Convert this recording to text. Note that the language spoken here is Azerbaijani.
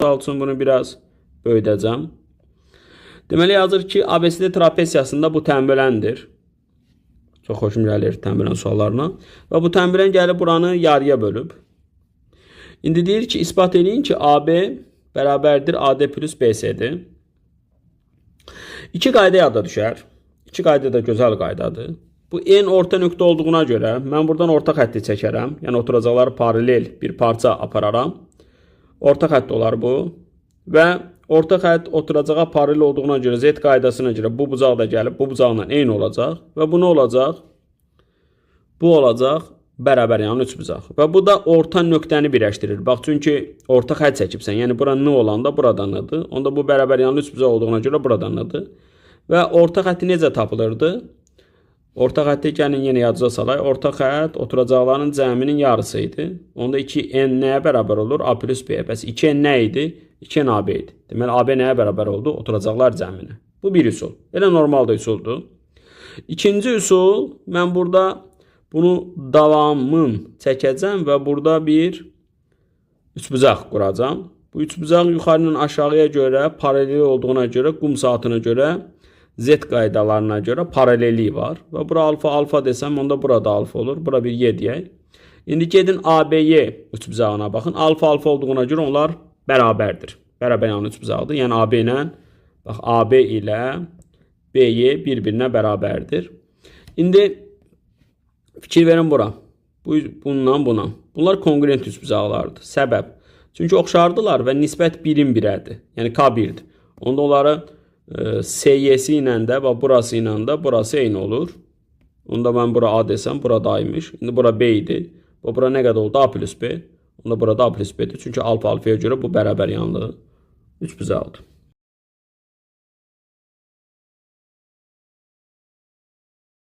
Misal üçün bunu biraz böyüdəcəm. Deməli yazır ki, ABCD trapesiyasında bu tənbələndir. Çox xoşum gəlir tənbələn suallarına. Və bu tənbələn gəlib buranı yarıya bölüb. İndi deyir ki, ispat edin ki, AB bərabərdir AD plus BC'dir. İki qayda yada düşər. İki qayda da gözəl qaydadır. Bu en orta nöqtə olduğuna görə mən buradan orta xətti çəkərəm. Yəni oturacaqları paralel bir parça apararam. Orta xətt olar bu. Və orta xətt oturacağa paralel olduğuna görə Z qaydasına görə bu bucaq da gəlib bu bucaqla eyni olacaq. Və bu nə olacaq? Bu olacaq bərabər yanlı üçbucaq. Və bu da orta nöqtəni birləşdirir. Bax, çünki orta xətt çəkibsən. Yəni bura nə olanda buradanıdır. Onda bu bərabər yanlı üçbucaq olduğuna görə buradanıdır. Və orta xətti necə tapılırdı? Orta xətti gəlin yenə yadınıza salaq. Orta xətt oturacaqların cəminin yarısı idi. Onda 2n nəyə bərabər olur? A plus B. Bəs 2n nə idi? 2n AB idi. Deməli, AB nəyə bərabər oldu? Oturacaqlar cəminə. Bu bir üsul. Elə normalda üsuldur. İkinci üsul, mən burada bunu davamın çəkəcəm və burada bir üçbucaq quracam. Bu üçbucaq yuxarının aşağıya görə, paralel olduğuna görə, qum saatına görə, Z qaydalarına görə paralelliyi var. Və bura alfa desəm, onda burada alfa olur. Bura bir Y deyək. İndi gedin AB'ye üçbucağına baxın. Alfa olduğuna görə onlar bərabərdir. Bərabər yanlı üçbucaqdır. Yəni AB ilə, bax, AB ilə BY bir-birinə bərabərdir. İndi fikir verin bura. Bundan buna. Bunlar kongruent üçbucaqlardır. Səbəb. Çünki oxşardılar və nisbət 1-in 1-ədir. Yəni K1'dir. Onda onları SY'si ilə də və burası ilə də burası eyni olur. Onda mən bura A desəm, bura da A'ymış. İndi bura B idi. Və bura nə qədər oldu? A plus B. Onda burada A plus B'dir. Çünki alfa alfaya görə bu bərabər yanlı üçbucaqdır.